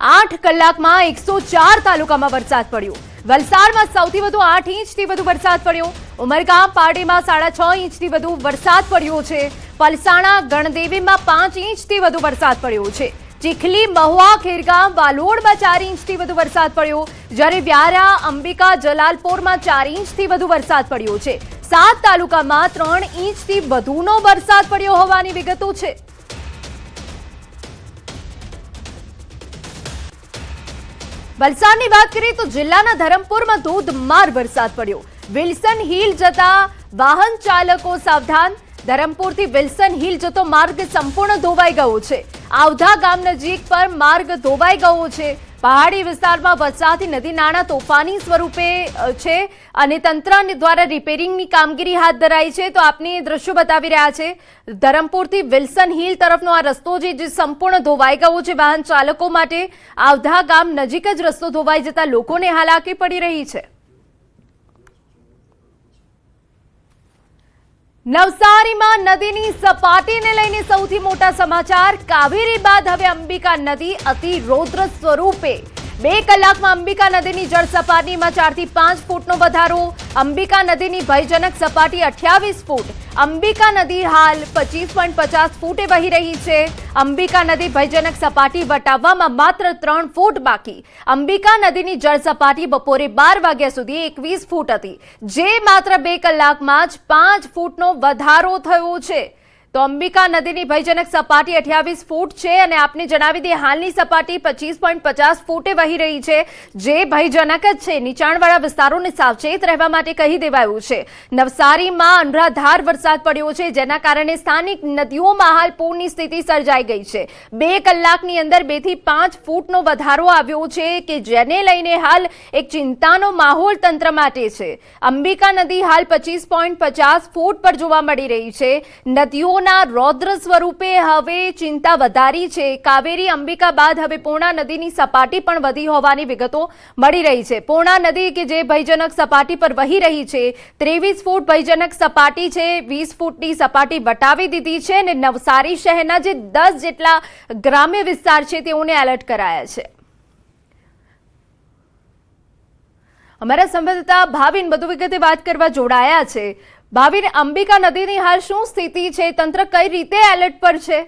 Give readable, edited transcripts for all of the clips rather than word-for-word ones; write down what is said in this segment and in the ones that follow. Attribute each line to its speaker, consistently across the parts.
Speaker 1: 8 કલાકમાં 104 તાલુકામાં વરસાદ પડ્યો। વલસાડમાં સૌથી વધુ 8 ઇંચથી વધુ વરસાદ પડ્યો। ઉમરગામ પારડીમાં 6.5 ઇંચથી વધુ વરસાદ પડ્યો છે। પલસાણા ગણદેવીમાં 5 ઇંચથી વધુ વરસાદ પડ્યો છે। ચીખલી મહુવા ખેરગામ વાલોડમાં 4 ઇંચથી વધુ વરસાદ પડ્યો, જ્યારે વ્યારા અંબિકા જલાલપોરમાં 4 ઇંચથી વધુ વરસાદ પડ્યો છે। 7 તાલુકામાં 3 ઇંચથી વધુનો વરસાદ પડ્યો હોવાની વિગતો છે। વલસાડની વાત કરીએ તો જિલ્લાના ધરમપુરમાં ધોધમાર વરસાદ પડ્યો। વિલ્સન હિલ જતા વાહન ચાલકો સાવધાન। ધરમપુરથી વિલ્સન હિલ જતો માર્ગ સંપૂર્ણ ધોવાઈ ગયો છે। આવધા ગામ નજીક પર માર્ગ ધોવાઈ ગયો છે। પહાડી વિસ્તારમાં વરસાદથી નદી નાળા તોફાની સ્વરૂપે છે અને તંત્ર દ્વારા રિપેરિંગની કામગીરી હાથ ધરાઈ છે। તો આપને દ્રશ્યો બતાવી રહ્યા છે। ધરમપુરથી વિલ્સન હિલ તરફનો આ રસ્તો જે સંપૂર્ણ ધોવાઈ ગયો છે વાહન ચાલકો માટે। આવધા ગામ નજીક જ રસ્તો ધોવાઈ જતા લોકોને હાલાકી પડી રહી છે। નવસારીમાં નદીની સપાટીને લઈને સૌથી મોટા સમાચાર। કાવેરી બાદ હવે અંબિકા નદી અતિ રૌદ્ર સ્વરૂપે। 2 કલાકમાં અંબિકા નદીની જળ સપાટીમાં 4 થી 5 ફૂટનો વધારો। અંબિકા નદીની ભયજનક સપાટી 28 ફૂટ। અંબિકા નદી હાલ 25.50 ફૂટે વહી રહી છે। અંબિકા નદી ભયજનક સપાટી વટાવવામાં માત્ર 3 ફૂટ બાકી। અંબિકા નદીની જળ સપાટી બપોરે 12 વાગ્યા સુધી 21 ફૂટ હતી, જે માત્ર 2 કલાકમાં જ 5 ફૂટનો વધારો થયો છે। તો અંબિકા નદીની ભયજનક સપાટી 28 ફૂટ છે અને આપને જણાવી દઈએ હાલની સપાટી 25.50 ફૂટે વહી રહી છે, જે ભયજનક જ છે। નીચાણવાળા વિસ્તારોને સાવચેત રહેવા માટે કહી દેવાયું છે। નવસારીમાં અનરાધાર વરસાદ પડ્યો છે, જેના કારણે સ્થાનિક નદીઓમાં હાલ પૂરની સ્થિતિ સર્જાઈ ગઈ છે। 2 કલાકની અંદર 2 થી 5 ફૂટનો વધારો આવ્યો છે, કે જેને લઈને હાલ એક ચિંતાનો માહોલ તંત્ર માટે છે। અંબિકા નદી હાલ 25.50 ફૂટ પર જોવા મળી રહી છે। નદીઓ રૌદ્ર સ્વરૂપે હવે ચિંતા વધારી છે। કાવેરી અંબિકા બાદ હવે પૂર્ણા નદીની સપાટી પણ વધી હોવાની વિગતો મળી રહી છે। પૂર્ણા નદી કે જે ભયજનક સપાટી પર વહી રહી છે, 23 ફૂટ ભયજનક સપાટી છે, 20 ફૂટની સપાટી વટાવી દીધી છે અને નવસારી શહેરના જે 10 જેટલા ગ્રામ્ય વિસ્તાર છે તેઓને એલર્ટ કરાયા છે। અમારા સંવાદદાતા ભાવિન વધુ વિગતે વાત કરવા જોડાયા છે। ભાવિન, અંબિકા નદીની હાલ શું સ્થિતિ છે? તંત્ર કઈ રીતે એલર્ટ પર છે?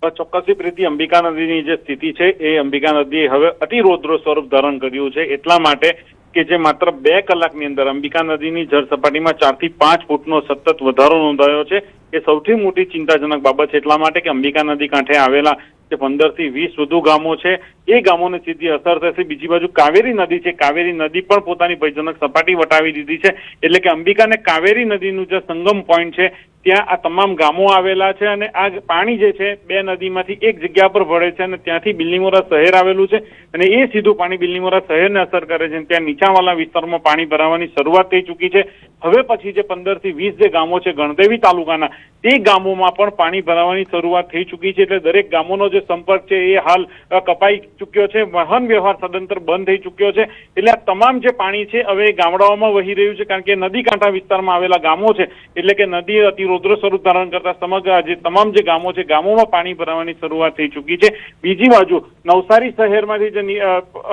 Speaker 2: ચોક્કસથી પ્રીતિ, અંબિકા નદીની જે સ્થિતિ છે એ અંબિકા નદીએ હવે અતિ રૌદ્ર સ્વરૂપ ધારણ કર્યું છે, એટલા માટે કે જે માત્ર 2 કલાકની અંદર અંબિકા નદીની જળ સપાટીમાં 4 થી 5 ફૂટનો સતત વધારો નોંધાયો છે। એ સૌથી મોટી ચિંતાજનક બાબત છે, એટલા માટે કે અંબિકા નદી કાંઠે આવેલા જે 15 થી 20 વધુ ગામો છે એ ગામોને સીધી અસર થશે। બીજી બાજુ કાવેરી નદી છે, કાવેરી નદી પણ પોતાની ભયજનક સપાટી વટાવી દીધી છે, એટલે કે અંબિકા અને કાવેરી નદીનું જે સંગમ પોઈન્ટ છે ત્યાં આ તમામ ગામો આવેલા છે અને આ પાણી જે છે 2 નદીમાંથી એક જગ્યા પર ભળે છે અને ત્યાંથી બિલ્લીમોરા શહેર આવેલું છે અને એ સીધું પાણી બિલ્લીમોરા શહેરને અસર કરે છે। ત્યાં નીચાણવાળા વિસ્તારમાં પાણી ભરાવાની શરૂઆત થઈ ચૂકી છે। હવે પછી જે 15 થી 20 જે ગામો છે ગણદેવી તાલુકાના, તે ગામોમાં પણ પાણી ભરાવાની શરૂઆત થઈ ચૂકી છે, એટલે દરેક ગામોનો જે સંપર્ક છે એ હાલ કપાઈ ચૂક્યો છે। વાહન વ્યવહાર સદંતર બંધ થઈ ચૂક્યો છે, એટલે આ તમામ જે પાણી છે હવે ગામડાઓમાં વહી રહ્યું છે, કારણ કે નદી કાંઠા વિસ્તારમાં આવેલા ગામો છે, એટલે કે નદી અતિ રૌદ્ર સ્વરૂપ ધારણ કરતા સમગ્ર જે તમામ જે ગામો છે ગામોમાં પાણી ભરાવાની શરૂઆત થઈ ચૂકી છે। બીજી બાજુ નવસારી શહેરમાંથી જે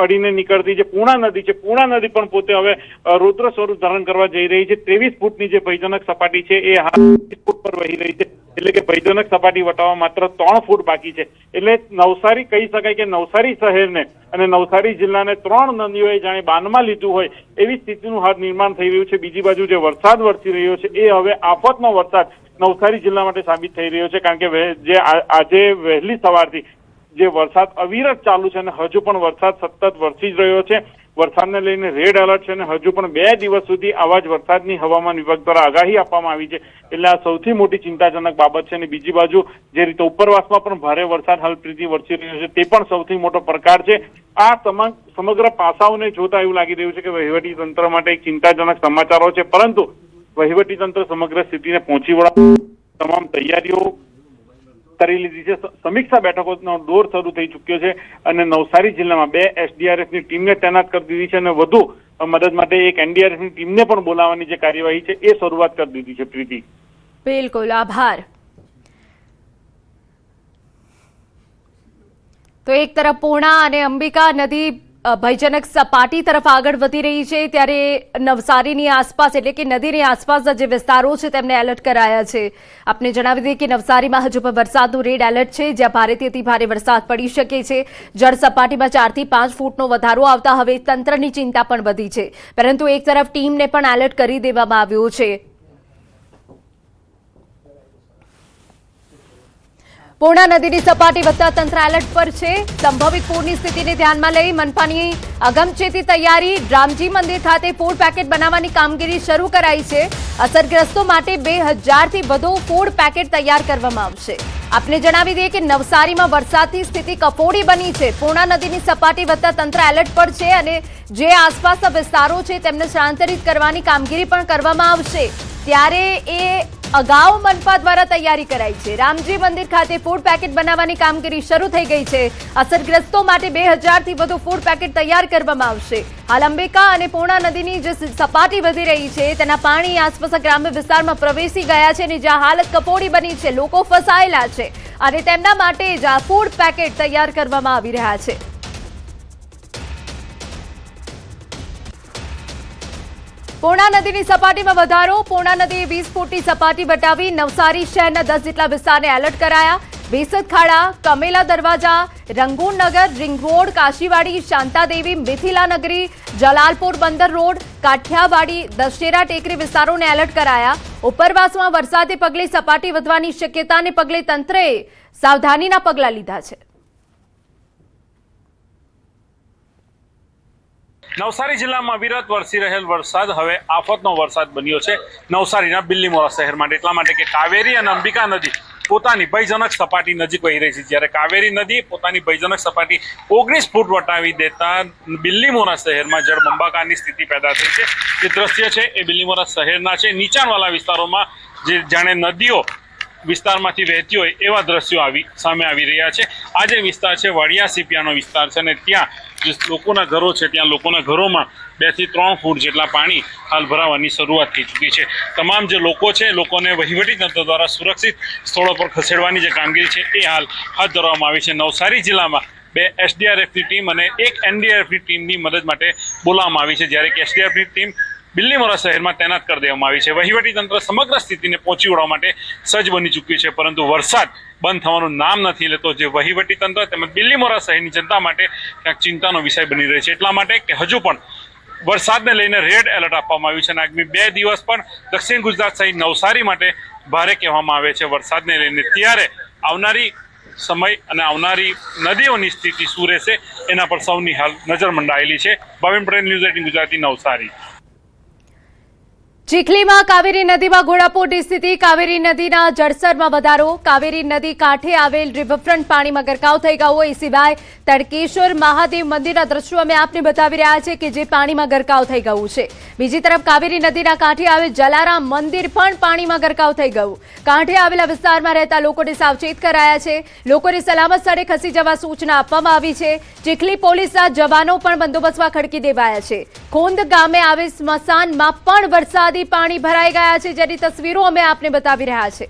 Speaker 2: અડીને નીકળતી જે પૂર્ણા નદી છે, પૂર્ણા નદી પણ પોતે હવે રૌદ્ર સ્વરૂપ ધારણ કરવા જઈ રહી છે। 23 ફૂટની જે ભયજનક સપાટી છે એ હાલ 20 ફૂટ પર વહી રહી છે, એટલે કે ભયજનક સપાટી વટાવવા માત્ર 3 ફૂટ બાકી છે। એટલે નવસારી કહી શકાય કે નવસારી શહેરને અને નવસારી જિલ્લાને 3 નદીઓએ જાણે બાનમાં લીધું હોય એવી સ્થિતિનું હાલ નિર્માણ થઈ રહ્યું છે। બીજી બાજુ જે વરસાદ વરસી રહ્યો છે એ હવે આફતનો વરસાદ નવસારી જિલ્લા માટે સાબિત થઈ રહ્યો છે, કારણ કે જે આજે વહેલી સવારથી જે વરસાદ અવિરત ચાલુ છે અને હજુ પણ વરસાદ સતત વરસી જ રહ્યો છે। વરસાદને લઈને રેડ એલર્ટ છે અને હજુ પણ 2 દિવસ સુધી આવા જ વરસાદની હવામાન વિભાગ દ્વારા આગાહી આપવામાં આવી છે, એટલે આ સૌથી મોટી ચિંતાજનક બાબત છે। અને બીજી બાજુ જે રીતે ઉપરવાસમાં પણ ભારે વરસાદ હાલ પ્રીતિ વરસી રહ્યો છે, તે પણ સૌથી મોટો પડકાર છે। આ સમગ્ર પાસાઓને જોતા એવું લાગી રહ્યું છે કે વહીવટી તંત્ર માટે એક ચિંતાજનક સમાચારો છે, પરંતુ વહીવટી તંત્ર સમગ્ર સ્થિતિને પહોંચી વળવા તમામ તૈયારીઓ કરી લીધી છે। સમીક્ષા બેઠકોનો દોર શરૂ થઈ ચૂક્યો છે અને નવસારી જિલ્લામાં 2 SDRFની ટીમને તૈનાત કરી દીધી છે અને વધુ મદદ માટે એક NDRFની ટીમને પણ બોલાવવાની જે કાર્યવાહી છે એ શરૂઆત કરી દીધી છે। પ્રીતિ,
Speaker 1: બિલકુલ, આભાર। તો એક તરફ પૂર્ણા અને અંબિકા નદી ભયજનક સપાટી તરફ આગળ વધી રહી છે, ત્યારે નવસારીની આસપાસ એટલે કે નદીની આસપાસના જે વિસ્તારો છે તેમને એલર્ટ કરાયા છે. આપને જણાવી દઈએ કે નવસારીમાં હજુ પણ વરસાદનું રેડ એલર્ટ છે, જ્યાં ભારેથી અતિ ભારે વરસાદ પડી શકે છે. જળ સપાટીમાં 4 થી 5 ફૂટનો વધારો આવતા હવે તંત્રની ચિંતા પણ વધી છે, પરંતુ એક તરફ ટીમને પણ એલર્ટ કરી દેવામાં આવ્યો છે. પૂર્ણા નદીની સપાટી વધતા તંત્ર એલર્ટ પર છે. સંભવિત પૂરની સ્થિતિને ધ્યાનમાં લઈ મનપાની અગમચેતી તૈયારી. રામજી મંદિર ખાતે ફૂડ પેકેટ બનાવવાની કામગીરી શરૂ કરાઈ છે. અસરગ્રસ્તો માટે 2000 થી વધુ ફૂડ પેકેટ તૈયાર કરવામાં આવશે. આપને જણાવી દઈએ કે નવસારીમાં વરસાદની સ્થિતિ કફોડી બની છે. પૂર્ણા નદીની સપાટી વધતા તંત્ર એલર્ટ પર છે અને જે આસપાસના વિસ્તારો છે તેમને સ્થળાંતરિત કરવાની કામગીરી પણ કરવામાં આવશે. ત્યારે એ અગાઉ મનપા દ્વારા તૈયારી કરાઈ છે. રામજી મંદિર ખાતે ફૂડ પેકેટ બનાવવાની કામગીરી શરૂ થઈ ગઈ છે. અસરગ્રસ્તો માટે 2000 થી વધુ ફૂડ પેકેટ તૈયાર કરવામાં આવશે. હાલ અંબિકા અને પૂર્ણા નદીની જે સપાટી વધી રહી છે તેના પાણી આસપાસના ગ્રામ્ય વિસ્તારમાં પ્રવેશી ગયા છે અને જ્યાં હાલત કફોડી બની છે, લોકો ફસાયેલા છે અને તેમના માટે જ આ ફૂડ પેકેટ તૈયાર કરવામાં આવી રહ્યા છે. પૂર્ણા નદીની સપાટીમાં વધારો. પૂર્ણા નદીએ 20 ફૂટની સપાટી વટાવી નવસારી શહેરના 10 જેટલા વિસ્તારને એલર્ટ કરાયા. બેસદ ખાડા, કમેલા દરવાજા, રંગૂનનગર, રિંગ રોડ, કાશીવાડી, શાંતાદેવી, મિથિલા નગરી, જલાલપુર બંદર રોડ, કાઠિયાવાડી, દશેરા ટેકરી વિસ્તારોને એલર્ટ કરાયા. ઉપરવાસમાં વરસાદને પગલે સપાટી વધવાની શક્યતાને પગલે તંત્રએ સાવધાનીના પગલાં લીધા છે.
Speaker 3: નવસારી જિલ્લામાં અવિરત વરસી રહેલ વરસાદ હવે આફતનો વરસાદ બન્યો છે નવસારીના બિલ્લીમોરા શહેર માટે. એટલા માટે કે કાવેરી અને અંબિકા નદી પોતાની ભયજનક સપાટી નજીક વહી રહી છે. જ્યારે કાવેરી નદી પોતાની ભયજનક સપાટી 19 ફૂટ વટાવી દેતા બિલ્લીમોરા શહેરમાં જળબંબાકારની સ્થિતિ પેદા થઈ છે. જે દ્રશ્ય છે એ બિલ્લીમોરા શહેરના છે. નીચાણવાળા વિસ્તારોમાં જે જાણે નદીઓ વિસ્તારમાંથી વહેતી હોય એવા દ્રશ્યો સામે આવી રહ્યા છે. આ જે વિસ્તાર છે વાડિયા સીપિયાનો વિસ્તાર છે અને ત્યાં જે લોકોના ઘરો છે ત્યાં લોકોના ઘરોમાં 2 થી 3 ફૂટ જેટલા પાણી હાલ ભરાવાની શરૂઆત થઈ ચૂકી છે. તમામ જે લોકો છે લોકોને વહીવટીતંત્ર દ્વારા સુરક્ષિત સ્થળો પર ખસેડવાની જે કામગીરી છે એ હાલ હાથ ધરવામાં આવી છે. નવસારી જિલ્લામાં 2 SDRFની ટીમ અને 1 NDRFની ટીમની મદદ માટે બોલાવવામાં આવી છે, જ્યારે કે SDRFની ટીમ બિલ્લીમોરા શહેરમાં તૈનાત કરી દેવામાં આવી છે. વહીવટીતંત્ર સમગ્ર સ્થિતિને પહોંચી વળવા માટે સજ્જ બની ચૂક્યું છે, પરંતુ વરસાદ બંધ થવાનું નામ નથી લેતો, જે વહીવટીતંત્ર તેમજ બિલ્લીમોરા શહેરની જનતા માટે ક્યાંક ચિંતાનો વિષય બની રહ્યો છે. એટલા માટે કે હજુ પણ વરસાદને લઈને રેડ એલર્ટ આપવામાં આવ્યું છે અને આગામી 2 દિવસ પણ દક્ષિણ ગુજરાત સહિત નવસારી માટે ભારે કહેવામાં આવે છે વરસાદને લઈને. ત્યારે આવનારી સમય અને આવનારી નદીઓની સ્થિતિ શું રહેશે એના પર સૌની હાલ નજર મંડાયેલી છે. ભાવિન પટેલ, ન્યૂઝ 18 ગુજરાતી, નવસારી.
Speaker 1: ચીખલીમાં કાવેરી નદીમાં ઘોડાપૂરની સ્થિતિ. કાવેરી નદીના જળસ્તરમાં વધારો. કાવેરી નદી કાંઠે આવેલ રિવરફ્રન્ટ પાણીમાં ગરકાવ થઈ ગયો. એ સિવાય તડકેશ્વર મહાદેવ મંદિરના દ્રશ્યો અમે આપને બતાવી રહ્યા છે કે જે પાણીમાં ગરકાવ થઈ ગયું છે. બીજી તરફ કાવેરી નદીના કાંઠે આવેલ જલારામ મંદિર પણ પાણીમાં ગરકાવ થઈ ગયું. કાંઠે આવેલા વિસ્તારમાં રહેતા લોકોને સાવચેત કરાયા છે. લોકોને સલામત સ્થળે ખસી જવા સૂચના આપવામાં આવી છે. ચીખલી પોલીસના જવાનો પણ બંદોબસ્તમાં ખડકી દેવાયા છે. ખોંદ ગામે આવેલ સ્મશાનમાં પણ વરસાદી પાણી ભરાઈ ગયા છે, જેની તસવીરો અમે આપને બતાવી રહ્યા છે.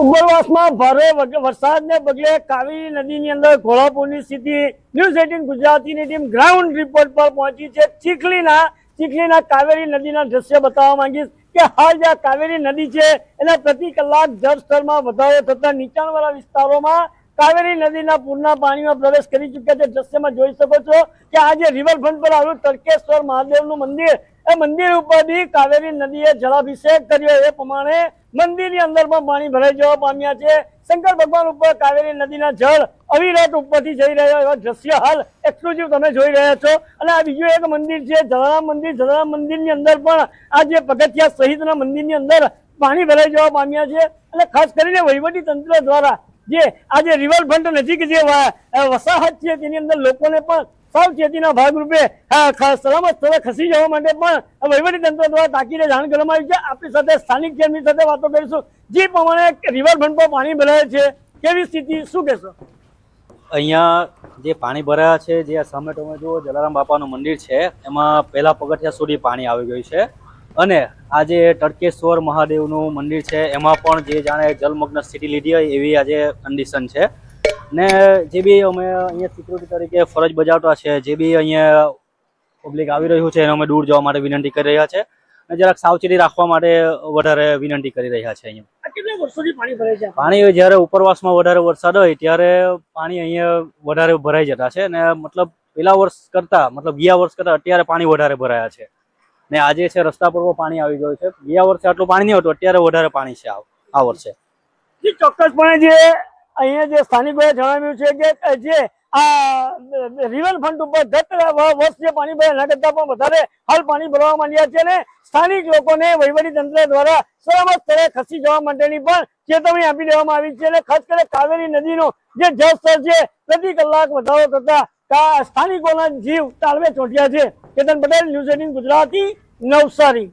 Speaker 4: ઉપરવાસમાં ભારે વરસાદને પગલે કાવેરી નદીની અંદર ઘોડાપૂરની સ્થિતિ. ન્યૂઝ 18 ગુજરાતીની ટીમ ગ્રાઉન્ડ રિપોર્ટ પર પહોંચી છે. ચીખલીના કાવેરી નદીના દ્રશ્ય બતાવવા માંગીશ કે હાલ જે કાવેરી નદી છે એના પ્રતિ કલાક જળસ્તરમાં વધારો થતા નીચાણવાળા વિસ્તારોમાં કાવેરી નદીના પૂરના પાણીમાં પ્રવેશ કરી ચૂક્યા છે. દ્રશ્યમાં જોઈ શકો છો કે આ જે રિવરફ્રન્ટ પર આવેલું તડકેશ્વર મહાદેવનું મંદિર, એ મંદિર ઉપરથી કાવેરી નદીએ જળાભિષેક કર્યો. એ પ્રમાણે મંદિરની અંદર પણ પાણી ભરાઈ જવા પામ્યા છે. શંકર ભગવાન ઉપર કાવેરી નદીના જળ અવિરત ઉપરથી જઈ રહ્યા એવા દ્રશ્ય હાલ એક્સક્લુઝિવ તમે જોઈ રહ્યા છો. અને આ બીજું એક મંદિર છે જલારામ મંદિર. જલારામ મંદિરની અંદર પણ આ જે પગથિયા સહિતના મંદિરની અંદર પાણી ભરાઈ જવા પામ્યા છે. અને ખાસ કરીને વહીવટી તંત્ર દ્વારા જે આજે રિવરફ્રન્ટ નજીક જે વસાહત છે તેની અંદર લોકોને પણ સાવચેતીના ભાગરૂપે સલામત સ્થળે ખસી જવા માટે પણ વહીવટી તંત્ર દ્વારા તાકીદે જાણ કરવામાં આવી છે. આપણી સાથે સ્થાનિક છે, એમની સાથે વાતો કરીશું. જે પ્રમાણે રિવરફ્રન્ટ પર પાણી ભરાય છે, કેવી સ્થિતિ, શું કહેશો?
Speaker 5: અહીંયા જે પાણી ભરાયા છે, જે સામે તમે જુઓ જલારામ બાપાનું મંદિર છે, એમાં પહેલા પગથિયા સુધી પાણી આવી ગયું છે. અને આજે તડકેશ્વર મહાદેવનું મંદિર છે એમાં પણ જે જાણે જલમગ્ન સ્થિતિ લીધી હોય એવી આજે કન્ડિશન છે ને જે બી અમે અહીંયા સિક્યુરિટી તરીકે ફરજ બજાવતા છે જે બી અહીંયા પબ્લિક આવી રહ્યું છે એને અમે દૂર જવા માટે વિનંતી કરી રહ્યા છે અને જરાક સાવચેતી રાખવા માટે વધારે વિનંતી કરી રહ્યા છે અહીંયા.
Speaker 4: આ કેટલા વર્ષોથી પાણી ભરાય છે?
Speaker 5: પાણી જ્યારે ઉપરવાસમાં વધારે વરસાદ હોય ત્યારે પાણી અહીંયા વધારે ભરાઈ જતા છે ને મતલબ પેલા વર્ષ કરતા મતલબ ગયા વર્ષ કરતા અત્યારે પાણી વધારે ભરાયા છે ને આજે છે રસ્તા પર પાણી આવી ગયું છે. ગયા વર્ષે આટલું પાણી નહીં હતું, અત્યારે વધારે પાણી છે આ વર્ષે.
Speaker 4: ચોક્કસપણે જે અહીંયા જે સ્થાનિકોએ જણાવ્યું છે કે જે આ રિવરફ્રન્ટ ઉપર ગત વર્ષ જે પાણી ભરાયા એના કરતા પણ વધારે હાલ પાણી ભરવા માંડ્યા છે અને સ્થાનિક લોકોને વહીવટી તંત્ર દ્વારા સલામત સ્થળે ખસી જવા માટેની પણ ચેતવણી આપી દેવામાં આવી છે અને ખાસ કરીને કાવેરી નદીનો જે જળસ્તર છે પ્રતિ કલાક વધારો થતા સ્થાનિકોના જીવ તાળવે ચોંટ્યા છે. કેતન પટેલ, ન્યૂઝ 18 ગુજરાતી, નવસારી.